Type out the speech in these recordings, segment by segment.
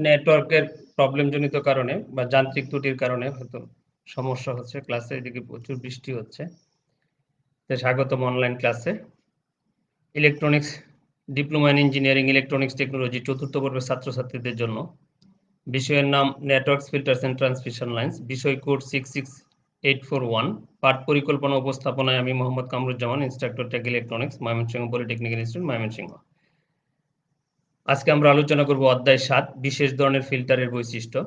নেটওয়ার্কের প্রবলেম জনিত কারণে বা যান্ত্রিক ত্রুটির কারণে হয়তো সমস্যা হচ্ছে ক্লাসে, এদিকে প্রচুর বৃষ্টি হচ্ছে। তো স্বাগতম অনলাইন ক্লাসে। Electronics diploma in engineering electronics technology চতুর্থ বর্গের ছাত্রছাত্রীদের জন্য। বিষয়ের নাম networks, filters and transmission lines. বিষয় কোড 66841। পাঠ পরিকল্পনা উপস্থাপনায় আমি Mohammad Kamruzzaman, instructor tech electronics, Mymensingh polytechnic institute, Mymensingh. আজকে আমরা আলোচনা করব অধ্যায় 7, বিশেষ ধরনের ফিল্টারের বৈশিষ্ট্য।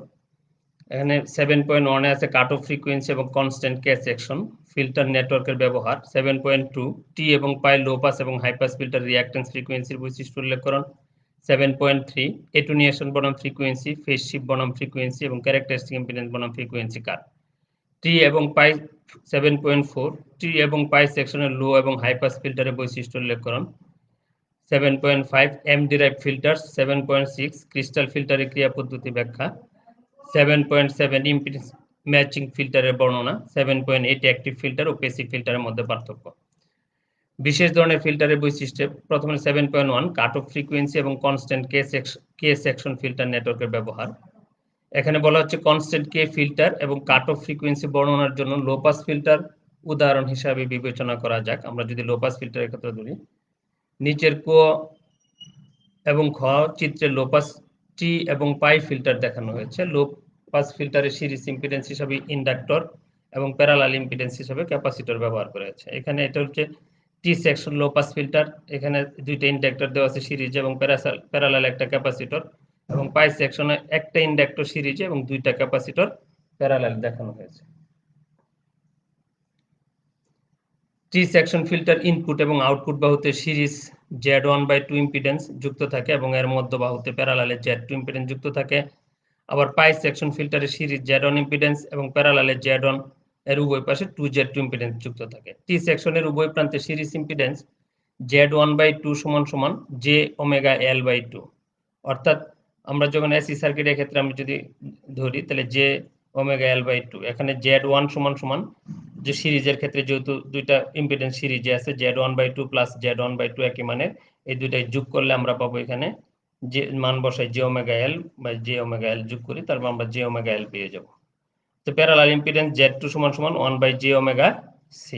এখানে 7.1 আছে কাট অফ ফ্রিকোয়েন্সি এবং কনস্ট্যান্ট কে সেকশন, ফিল্টার নেটওয়ার্কের ব্যবহার। 7.2 টি এবং পাই লো পাস এবং হাই পাস ফিল্টার রিঅ্যাক্ট্যান্স ফ্রিকোয়েন্সির বৈশিষ্ট্য উল্লেখকরণ। 7.3 এটুনিয়েশন বনাম ফ্রিকোয়েন্সি, ফেজ শিফট বনাম ফ্রিকোয়েন্সি এবং ক্যারেক্টারিস্টিক ইম্পিডেন্স বনাম ফ্রিকোয়েন্সি কাট। টি এবং পাই 7.4 টি এবং পাই সেকশনের লো এবং হাই পাস ফিল্টারের বৈশিষ্ট্য উল্লেখকরণ। 7.5 এম ডিরাইভ ফিল্টার্স। 7.6 ক্রিস্টাল ফিল্টারের ক্রিয়া পদ্ধতি ব্যাখ্যা। 7.7 ইম্পিডেন্স ম্যাচিং ফিল্টারের বর্ণনা। 7.8 অ্যাক্টিভ ফিল্টার ও প্যাসিভ ফিল্টারের মধ্যে পার্থক্য। বিশেষ ধরনের ফিল্টারের বৈশিষ্ট্য। প্রথমে 7.1 কাট অফ ফ্রিকোয়েন্সি এবং কনস্ট্যান্ট কে সেকশন ফিল্টার নেটওয়ার্কের ব্যবহার। এখানে বলা হচ্ছে কনস্ট্যান্ট কে ফিল্টার এবং কাট অফ ফ্রিকোয়েন্সি বর্ণনার জন্য লো পাস ফিল্টার উদাহরণ হিসাবে বিবেচনা করা যাক। আমরা যদি লো পাস ফিল্টারের ক্ষেত্রে ধরি, নিচের ক এবং খ চিত্রে লো পাস টি এবং পাই ফিল্টার দেখানো হয়েছে। লো পাস ফিল্টারের সিরিজ ইম্পিডেন্স হিসাবে ইন্ডাক্টর এবং প্যারালাল ইম্পিডেন্স হিসাবে ক্যাপাসিটর ব্যবহার করা হয়েছে। এখানে এটা হচ্ছে টি সেকশন লো পাস ফিল্টার। এখানে দুইটা ইন্ডাক্টর দেওয়া আছে সিরিজে এবং প্যারালাল একটা ক্যাপাসিটর, এবং পাই সেকশনে একটা ইন্ডাক্টর সিরিজে এবং দুইটা ক্যাপাসিটর প্যারালাল দেখানো হয়েছে। টি সেকশন ফিল্টার ইনপুট এবং আউটপুট বাহুতে সিরিজ Z1/2 ইম্পিডেন্স যুক্ত থাকে এবং এর মধ্য বাহুতে প্যারালালে Z2 ইম্পিডেন্স যুক্ত থাকে। আবার পাই সেকশন ফিল্টারে সিরিজ Z1 ইম্পিডেন্স এবং প্যারালালে Z1 এর উভয় পাশে 2Z2 ইম্পিডেন্স যুক্ত থাকে। টি সেকশনের উভয় প্রান্তে সিরিজ ইম্পিডেন্স Z1/2 সমান JωL/2। অর্থাৎ আমরা যখন এসি সার্কিটের ক্ষেত্রে আমি যদি ধরি তাহলে JωL/2, এখানে Z1 সমান যে সিরিজের ক্ষেত্রে যেহেতু দুইটা ইম্পিডেন্স সিরিজে আছে Z1/2 প্লাস Z1/2 একই মানের, এই দুইটাই যোগ করলে আমরা পাবো এখানে যে মান বসাই JωL বা JωL যোগ করি, তারপর আমরা JωL পেয়ে যাব। তো প্যারালাল ইম্পিডেন্স Z2 সমান 1/jωC।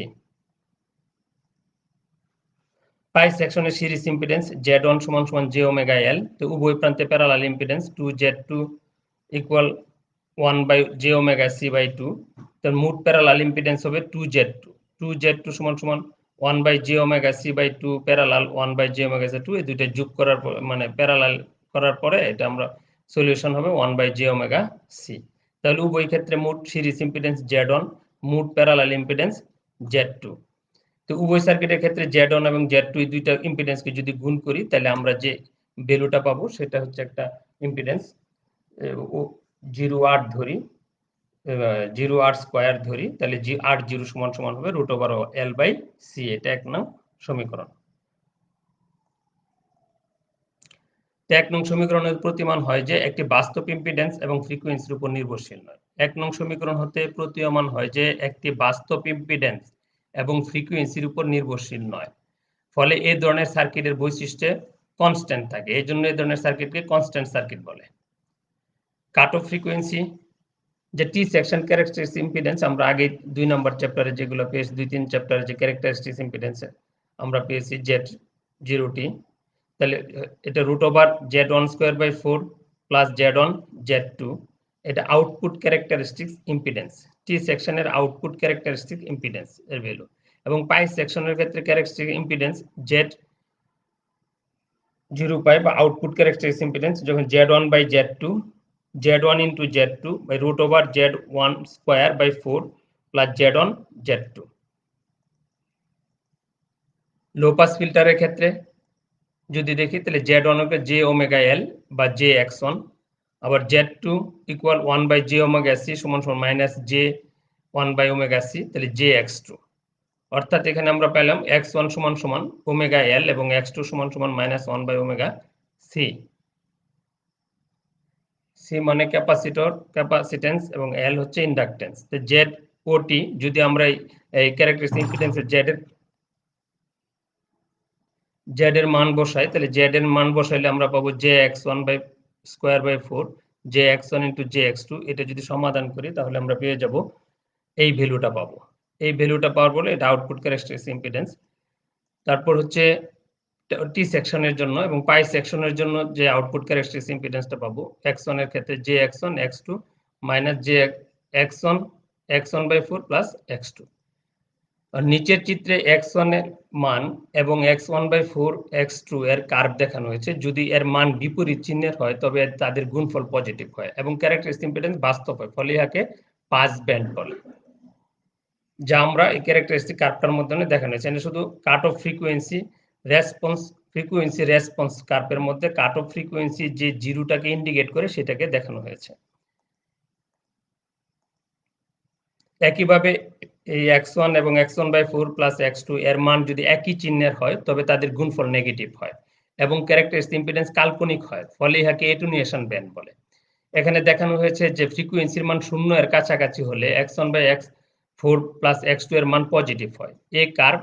পাই সেকশনের সিরিজ ইম্পিডেন্স Z1 সমান JωL। তো উভয় প্রান্তে parallel impedance 2Z2 equal 1/jωC/2। তো মোট প্যারালাল ইম্পিডেন্স হবে 2Z2 সমান 1/jωC/2 প্যারালাল 1/jωC2। এই দুইটা যোগ করার পর মানে প্যারালাল করার পরে এটা আমরা সলিউশন হবে 1/jωC। তাহলে উভয় ক্ষেত্রে মোট সিরিজ ইম্পিডেন্স Z1, মোট প্যারালাল ইম্পিডেন্স Z2। তো উভয় সার্কিটের ক্ষেত্রে Z1 এবং Z2 এই দুইটা ইম্পিডেন্সকে যদি গুণ করি তাহলে আমরা যে ভ্যালুটা পাবো সেটা হচ্ছে একটা ইম্পিডেন্স 0.8 ধরি, 0.8 স্কয়ার ধরি, তাহলে R0 সমান হবে √L/C। এটা 1 নং সমীকরণ। 1 নং সমীকরণের প্রতিমান হয় যে একটি বাস্তব ইম্পিডেন্স এবং ফ্রিকোয়েন্সির উপর নির্ভরশীল নয়। 1 নং সমীকরণ হতে প্রতীয়মান হয় যে একটি বাস্তব ইম্পিডেন্স এবং ফ্রিকোয়েন্সির উপর নির্ভরশীল নয়। ফলে এই ধরনের সার্কিটের বৈশিষ্ট্যে কনস্ট্যান্ট থাকে। এই জন্য এই ধরনের সার্কিটকে কনস্ট্যান্ট সার্কিট বলে। কাট অফ ফ্রিকোয়েন্সি যে টি সেকশন ক্যারেক্টারিস্টিক ইম্পিডেন্স আমরা আগে 2 নম্বর চ্যাপ্টারে যেগুলো পেয়েছি, 2-3 চ্যাপ্টারে যে ক্যারেক্টারিস্টিক ইম্পিডেন্স আমরা পেয়েছি Z0T, তাহলে এটা √Z1²/4 প্লাস Z1 Z2, এটা আউটপুট ক্যারেক্টারিস্টিক ইম্পিডেন্স, টি সেকশনের আউটপুট ক্যারেক্টারিস্টিক ইম্পিডেন্স এর ভ্যালু। এবং পাই সেকশনের ক্ষেত্রে ক্যারেক্টারিস্টিক ইম্পিডেন্স Z0 পাই বা আউটপুট ক্যারেক্টারিস্টিক ইম্পিডেন্স যখন Z1/Z2 Z1 into Z2 by √Z1²/4 plus Z1 Z2। Low pass ফিল্টারের ক্ষেত্রে যদি দেখি তাহলে Z1 হবে JωL বা JX1, আবার Z2 ইকুয়াল 1/jωC সমান -J1/ωC, তাহলে JX2। অর্থাৎ এখানে আমরা পেলাম X1 সমান ωL এবং X2 সমান -1/ωC। সি মানে ক্যাপাসিটর, ক্যাপাসিটেন্স, এবং এল হচ্ছে ইন্ডাকটেন্স। তো Z0T যদি আমরা এই ক্যারেক্টারিস্টিক ইম্পিডেন্সের Z এর মান বসাই, তাহলে Z এর মান বসাইলে আমরা পাবো JX1/4 J X one into J X two, এটা যদি সমাধান করি তাহলে আমরা পেয়ে যাব এই ভ্যালুটা পাবো। এই ভ্যালুটা পাওয়ার বলে এটা আউটপুট ক্যারেক্টারিস্টিক ইম্পিডেন্স। তারপর হচ্ছে টি সেকশনের জন্য এবং পাই সেকশনের জন্য যে আউটপুট ক্যারেক্টারিস্টিক ইম্পিডেন্সটা পাবো, এক্স ওয়ান এর ক্ষেত্রে J X one X two minus J X one by four plus X two. আর নিচের চিত্রে x1 এর মান এবং x1/4 x2 এর কার্ভ দেখানো হয়েছে। যদি এর মান বিপরীত চিহ্নের হয় তবে তাদের গুণফল পজিটিভ হয় এবং ক্যারেক্টারিস্টিক ইম্পিডেন্স বাস্তব হয়, ফলে ইহাকে পাস ব্যান্ড বলে, যা আমরা এই ক্যারেক্টারিস্টিক কার্ভটার মধ্যে দেখানো হয়েছে। এটা শুধু কাট অফ ফ্রিকোয়েন্সি রেসপন্স কার্ভের মধ্যে কাট অফ ফ্রিকোয়েন্সি যে জিরোটাকে ইন্ডিকেট করে সেটাকে দেখানো হয়েছে। একইভাবে এই x1 এবং x1/4 প্লাস x2 এর মান যদি একই চিহ্নের হয় তবে তাদের গুণফল নেগেটিভ হয় এবং ক্যারেক্টারিস্টিক ইম্পিডেন্স কাল্পনিক হয়, ফলে ইহাকে এটুনিয়েশন ব্যান্ড বলে। এখানে দেখানো হয়েছে যে ফ্রিকোয়েন্সির মান 0 এর কাছাকাছি হলে x1/4 প্লাস x2 এর মান পজিটিভ হয়। এই কার্ভ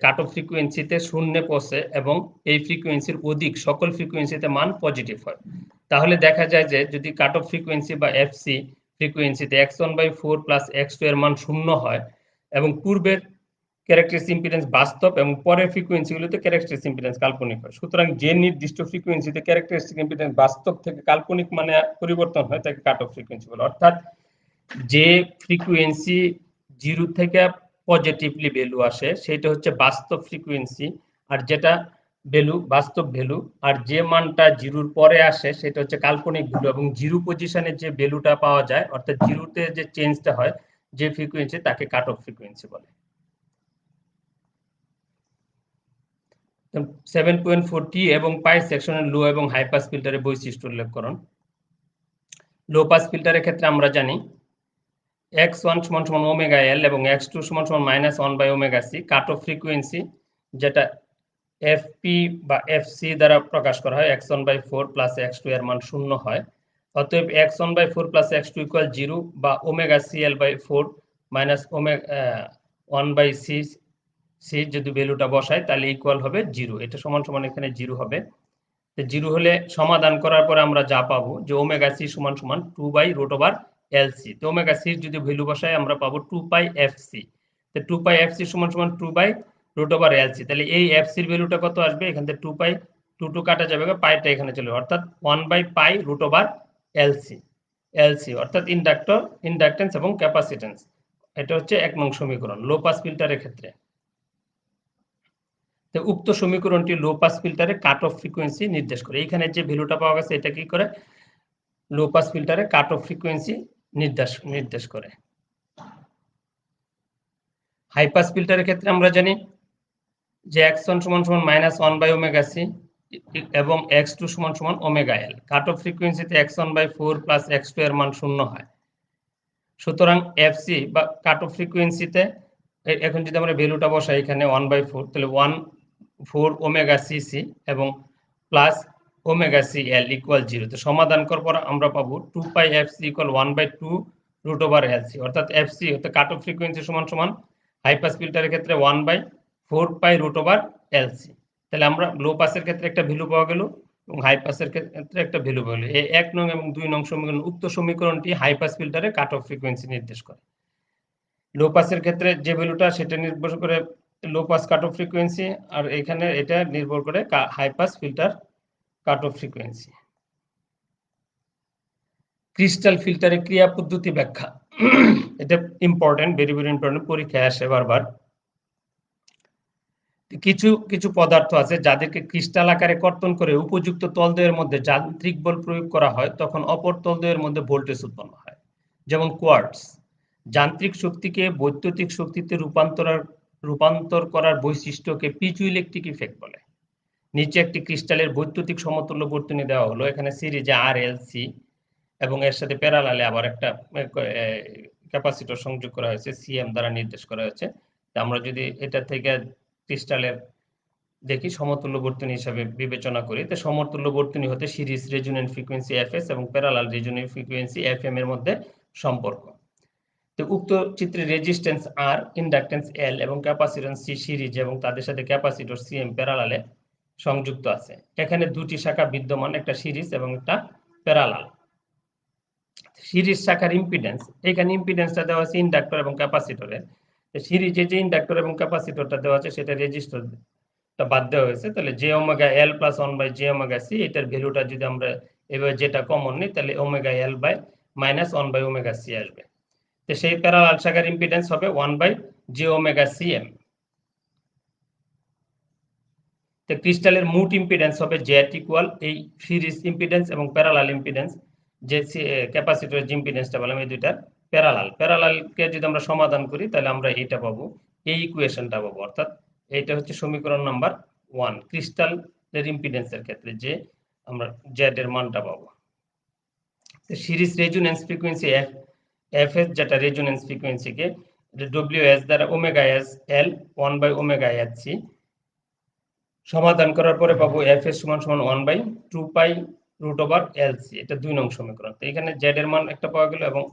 কাট অফ ফ্রিকোয়েন্সিতে শূন্যে পৌঁছে এবং এই ফ্রিকোয়েন্সির অধিক সকল ফ্রিকোয়েন্সিতে মান পজিটিভ হয়। তাহলে দেখা যায় যে যদি কাট অফ ফ্রিকোয়েন্সি বা এফসি ফ্রিকোয়েন্সিতে x1/4 প্লাস x2 এর মান 0 হয় এবং পূর্বের ক্যারেক্টারিস্টিক ইম্পিডেন্স বাস্তব এবং পরের ফ্রিকোয়েন্সিগুলোতে ক্যারেক্টারিস্টিক ইম্পিডেন্স কাল্পনিক হয়। সুতরাং যে নির্দিষ্ট ফ্রিকোয়েন্সিতে ক্যারেক্টারিস্টিক ইম্পিডেন্স বাস্তব থেকে কাল্পনিক মানে পরিবর্তন হয় তাকে কাট অফ ফ্রিকোয়েন্সি বলে। অর্থাৎ যে ফ্রিকোয়েন্সি 0 থেকে পজিটিভলি ভ্যালু আসে সেটা হচ্ছে বাস্তব ফ্রিকোয়েন্সি, আর যেটা ভ্যালু বাস্তব ভ্যালু, আর যে মানটা 0-র পরে আসে সেটা হচ্ছে কাল্পনিক ভ্যালু এবং 0 পজিশনে যে ভ্যালুটা পাওয়া যায় অর্থাৎ 0-তে যে চেঞ্জটা হয় যে ফ্রিকোয়েন্সি তাকে কাট অফ ফ্রিকোয়েন্সি বলে। 7.4 এবং পাই সেকশনের লো এবং হাই পাস ফিল্টারের বৈশিষ্ট্য উল্লেখ করুন। লো পাস ফিল্টারের ক্ষেত্রে আমরা জানি x1 = ওমেগা এল এবং x2 = -1/ωc কাট অফ ফ্রিকোয়েন্সি, যেটা fp বা fc দ্বারা প্রকাশ করা হয় x1/4 প্লাস x2 এর মান 0 হয়। অতএব x1/4 প্লাস x2 = 0 বা ωcl/4 মাইনাস 1/c যদি ভ্যালুটা বসাই তাহলে ইকুয়াল হবে 0। এটা সমান সমান এখানে 0 হবে। 0 হলে সমাধান করার পরে আমরা যা পাবো যে ওমেগা সি সমান সমান 2/√LC। তো ওমেগা সি যদি ভ্যালু বসাই আমরা পাবো 2πfc। তো 2πfc সমান সমান 2/√LC। তাহলে এই fc এর ভ্যালুটা কত আসবে? এখান থেকে 2π 2 কাটা যাবে, পাইটা এখানে চলে যাবে, অর্থাৎ 1/π√LC। LC অর্থাৎ ইন্ডাক্টেন্স এবং ক্যাপাসিটেন্স। এটা হচ্ছে 1 নং সমীকরণ লো পাস ফিল্টারের ক্ষেত্রে। তো উক্ত সমীকরণটি লো পাস ফিল্টারে কাট অফ ফ্রিকোয়েন্সি নির্দেশ করে। এখানে যে ভ্যালুটা পাওয়া গেছে এটা কি করে? লো পাস ফিল্টারে কাট অফ ফ্রিকোয়েন্সি নির্দেশ করে। হাই পাস ফিল্টারের ক্ষেত্রে আমরা জানি যে x1 = -1/ωc এবং x2 = ωL। কাট অফ ফ্রিকোয়েন্সিতে x1/4 প্লাস x2 এর মান 0 হয়। সুতরাং fc বা কাট অফ ফ্রিকোয়েন্সিতে এখন যদি আমরা ভ্যালুটা বসাই এখানে 1/4 তাহলে 1/4 ωcc এবং প্লাস ωcl = 0। তো সমাধান করার পর আমরা পাবো 2πfc = 1/2√LC, অর্থাৎ fc হতে কাট অফ ফ্রিকোয়েন্সি সমান হাই পাস ফিল্টারের ক্ষেত্রে 1/4π√LC। তাহলে আমরা লো পাসের ক্ষেত্রে একটা ভ্যালু পাওয়া গেল এবং হাই পাসের ক্ষেত্রে একটা ভ্যালু পাওয়া গেল। এই 1 নং এবং 2 নং সমীকরণ, উক্ত সমীকরণটি হাই পাস ফিল্টারে কাট অফ ফ্রিকোয়েন্সি নির্দেশ করে। লো পাসের ক্ষেত্রে যে ভ্যালুটা সেটা নির্ভর করে low pass cut off frequency, আর এখানে এটা নির্ভর করে high pass filter cut off frequency. Crystal ফিল্টারের ক্রিয়া পদ্ধতি ব্যাখ্যা। এটা ইম্পর্টেন্ট, ভেরি ইম্পর্টেন্ট, পরীক্ষায় আসে বারবার। কিছু পদার্থ আছে যাদেরকে ক্রিস্টাল আকারে কর্তন করে উপযুক্ত তলদেহের মধ্যে যান্ত্রিক বল প্রয়োগ করা হয় তখন অপর তলদেহের মধ্যে ভোল্টেজ উৎপন্ন হয়। যেমন কোয়ার্টজ। যান্ত্রিক শক্তিকে বৈদ্যুতিক শক্তিতে রূপান্তর করার বৈশিষ্ট্যকে পিজোইলেকট্রিক ইফেক্ট বলে। নিচে একটি ক্রিস্টালের বৈদ্যুতিক সমতুল্য বর্তনী দেওয়া হলো। এখানে সিরিজে RLC এবং এর সাথে প্যারালালে আবার একটা ক্যাপাসিটর সংযোগ করা হয়েছে, CM দ্বারা নির্দেশ করা হয়েছে। আমরা যদি এটা থেকে ক্রিস্টালের দেখি সমতুল্য বর্তনী হিসাবে বিবেচনা করি, তো সমতুল্য বর্তনী হতে সিরিজ রেজোন্যান্ট ফ্রিকোয়েন্সি FS এবং প্যারালাল রেজোন্যান্ট ফ্রিকোয়েন্সি FM এর মধ্যে সম্পর্ক। তো উক্ত চিত্রে রেজিস্ট্যান্স R, ইন্ডাকট্যান্স L এবং ক্যাপাসিট্যান্স C সিরিজ এবং তাদের সাথে ক্যাপাসিটর CM প্যারালালে সংযুক্ত আছে। এখানে দুটি শাখা বিদ্যমান, একটা সিরিজ এবং একটা প্যারালাল। সিরিজ শাখার ইম্পিডেন্স, এখানে ইম্পিডেন্সটা দেওয়া আছে ইন্ডাক্টর এবং ক্যাপাসিটরের। সিরিজে যে ইন্ডাক্টর এবং ক্যাপাসিটরটা দেওয়া আছে সেটা রেজিস্টরটা বাদ দেওয়া হয়েছে। তাহলে J omega L plus 1/j omega C, এটার ভ্যালুটা যদি আমরা এভাবে যেটা কমন নিই তাহলে ওমেগা এল বাই মাইনাস 1/ওমেগা সি আসবে। তো সেই প্যারালাল শাখার ইম্পিডেন্স হবে 1/j ওমেগা সি এম। তো ক্রিস্টালের মোট ইম্পিডেন্স হবে জেড ইকুয়াল এই সিরিজ ইম্পিডেন্স এবং প্যারালাল ইম্পিডেন্স, যে ক্যাপাসিটরের যে ইম্পিডেন্সটা বললাম এই দুইটা প্যারালালকে যদি আমরা সমাধান করি তাহলে আমরা এইটা পাবো, এই ইকুয়েশনটা পাবো, অর্থাৎ এইটা হচ্ছে সমীকরণ নাম্বার 1 ক্রিস্টালের ইম্পিডেন্সের ক্ষেত্রে যে আমরা জেড এর মানটা পাবো। Series resonance frequency F S, যেটা রেজোনেন্স ফ্রিকোয়েন্সিকে ডব্লিউ এস দ্বারা ওমেগা এস এল 1/ওমেগা এস সি সমাধান করার পরে পাবো এফ এস সমান সমান 1/2π√LC, এটা 2 নং সমীকরণ। তো এখানে জেড এর মান একটা পাওয়া গেল এবং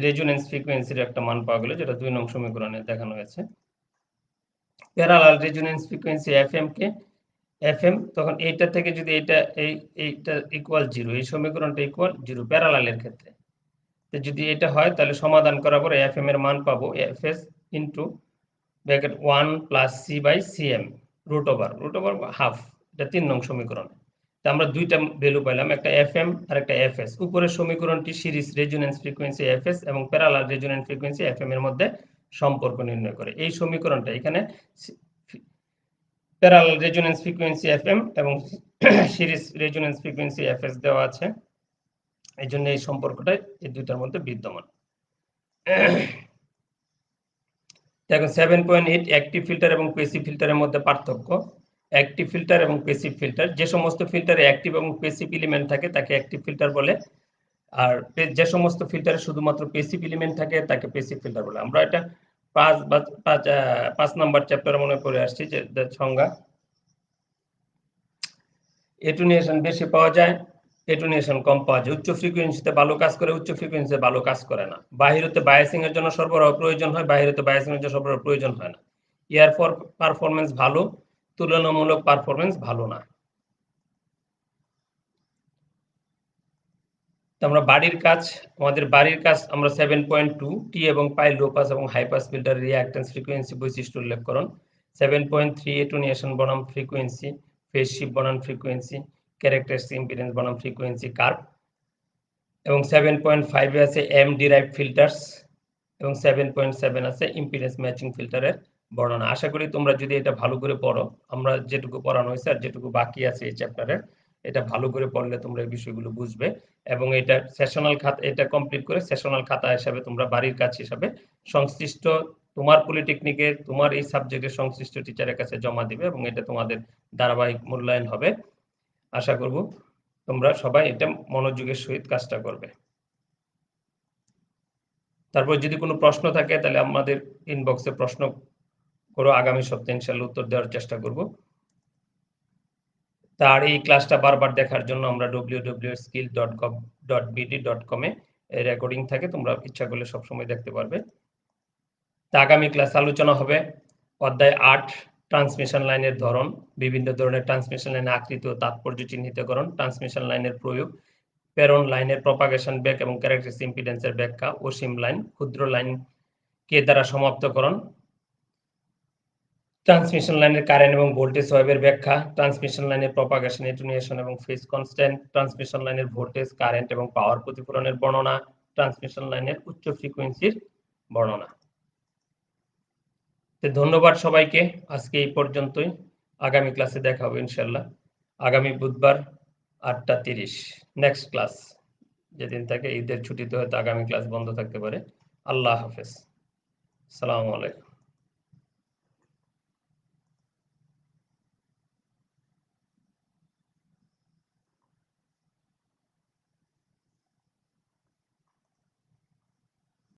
রেজোনেন্স ফ্রিকোয়েন্সির একটা মান পাওয়া গেল, যেটা 2 নং সমীকরণে দেখানো হয়েছে। প্যারালাল রেজোনেন্স ফ্রিকোয়েন্সি এফএম কে এফএম, তখন এইটা থেকে যদি এইটা ইকুয়াল 0, এই সমীকরণটা ইকুয়াল 0 প্যারালালের ক্ষেত্রে, তো যদি এটা হয় তাহলে সমাধান করার পরে এফএম এর মান পাবো FS into bracket 1 plus C by CM root over half, এটা 3 নং সমীকরণ। তো আমরা দুইটা ভ্যালু পেলাম, একটা এফএম আর একটা এফএস। উপরের সমীকরণটি সিরিজ রেজোনেন্স ফ্রিকোয়েন্সি এফএস এবং প্যারালাল রেজোনেন্স ফ্রিকোয়েন্সি এফএম এর মধ্যে সম্পর্ক নির্ণয় করে। এই সমীকরণটা এখানে প্যারালাল রেজোনেন্স ফ্রিকোয়েন্সি এফএম এবং সিরিজ রেজোনেন্স ফ্রিকোয়েন্সি এফএস দেওয়া আছে, এই জন্য এই সম্পর্কটা এই দুইটার মধ্যে বিদ্যমান। দেখো 7.8 অ্যাক্টিভ ফিল্টার এবং প্যাসিভ ফিল্টারের মধ্যে পার্থক্য। অ্যাক্টিভ ফিল্টার এবং প্যাসিভ ফিল্টার, যে সমস্ত ফিল্টারে অ্যাক্টিভ এবং প্যাসিভ এলিমেন্ট থাকে তাকে অ্যাক্টিভ ফিল্টার বলে, আর যে সমস্ত ফিল্টারে শুধুমাত্র প্যাসিভ এলিমেন্ট থাকে তাকে প্যাসিভ ফিল্টার বলে। আমরা এটা 5 নাম্বার চ্যাপ্টারে মনে করে আসছি যে সংজ্ঞা। এটুনিয়েশন বেশি পাওয়া যায়, এটুনিয়েশন কম পাওয়া যায়। উচ্চ ফ্রিকোয়েন্সিতে ভালো কাজ করে, উচ্চ ফ্রিকোয়েন্সিতে ভালো কাজ করে না। বাহিরতে বায়াসিং এর জন্য সরবরাহ প্রয়োজন হয়, বাহিরতে বায়াসিং এর জন্য সরবরাহ প্রয়োজন হয় না। ইয়ার পারফরমেন্স ভালো, তুলনামূলক পারফরমেন্স ভালো না। আমরা আমাদের বাড়ির কাজ আমরা 7.2 টি এবং পাই লো পাস এবং high pass filter reactance frequency বৈশিষ্ট্য উল্লেখ করুন। 7.3 এটুনিয়েশন বনাম ফ্রিকোয়েন্সি, ফেজ শিফট বনাম ফ্রিকোয়েন্সি, ক্যারেক্টারিস্টিক ইম্পিডেন্স বনাম ফ্রিকোয়েন্সি কার্ভ, এবং 7.5 এ আছে এম ডিরাইভ ফিল্টার্স এবং 7.7 আছে ইম্পিডেন্স ম্যাচিং ফিল্টারের বর্ণনা। আশা করি তোমরা যদি এটা ভালো করে পড়ো, আমরা যেটুকু পড়ানো হয়েছে আর যেটুকু বাকি আছে এই চ্যাপ্টারের, এটা ভালো করে পড়লে তোমরা এই বিষয়গুলো বুঝবে এবং এটা সেশনাল খাতা, এটা কমপ্লিট করে সেশনাল খাতা হিসাবে তোমরা বাড়ির কাজ হিসাবে সংশ্লিষ্ট তোমার পলিটেকনিকে তোমার এই সাবজেক্টের সংশ্লিষ্ট টিচারের কাছে জমা দিবে এবং এটা তোমাদের ধারাবাহিক মূল্যায়ন হবে। আশা করব তোমরা সবাই এটা মনোযোগের সহিত কাজটা করবে। তারপর যদি কোনো প্রশ্ন থাকে তাহলে আমাদের ইনবক্সে প্রশ্ন করো, আগামী সপ্তাহে ইনশাআল্লাহ উত্তর দেওয়ার চেষ্টা করব। তার এই ক্লাসটা বারবার দেখার জন্য আমরা www.skill.gov.bd.com এ রেকর্ডিং থাকে, তোমরা ইচ্ছা করলে সবসময় দেখতে পারবে। তা আগামী ক্লাস আলোচনা হবে অধ্যায় 8 ট্রান্সমিশন লাইনের ধরন, বিভিন্ন ধরনের ট্রান্সমিশন লাইনের আকৃতি ও তাৎপর্য চিহ্নিতকরণ, ট্রান্সমিশন লাইনের প্রয়োগ, প্রেরণ লাইনের প্রপাগেশন ব্যাক এবং ক্যারেক্টারিস্টিক ইম্পিডেন্সের ব্যাখ্যা, অসীম লাইন, ক্ষুদ্র লাইন কে দ্বারা সমাপ্তকরণ, ট্রান্সমিশন লাইনের কারেন্ট এবং ভোল্টেজ ওয়েভের ব্যাখ্যা, ট্রান্সমিশন লাইনের প্রপাগেশন, এটুনিয়েশন এবং ফেজ কনস্ট্যান্ট, ট্রান্সমিশন লাইনের ভোল্টেজ, কারেন্ট এবং পাওয়ার প্রতিফলনের বর্ণনা, ট্রান্সমিশন লাইনের উচ্চ ফ্রিকোয়েন্সির বর্ণনা। ধন্যবাদ সবাইকে, আজকে এই পর্যন্তই। আগামী ক্লাসে দেখা হবে ইনশাআল্লাহ, আগামী বুধবার 8টা 30 নেক্সট ক্লাস যেদিন থাকে, ঈদের ছুটিতে হয়তো আগামী ক্লাস বন্ধ থাকতে পারে। আল্লাহ হাফেজ, আসসালামু আলাইকুম।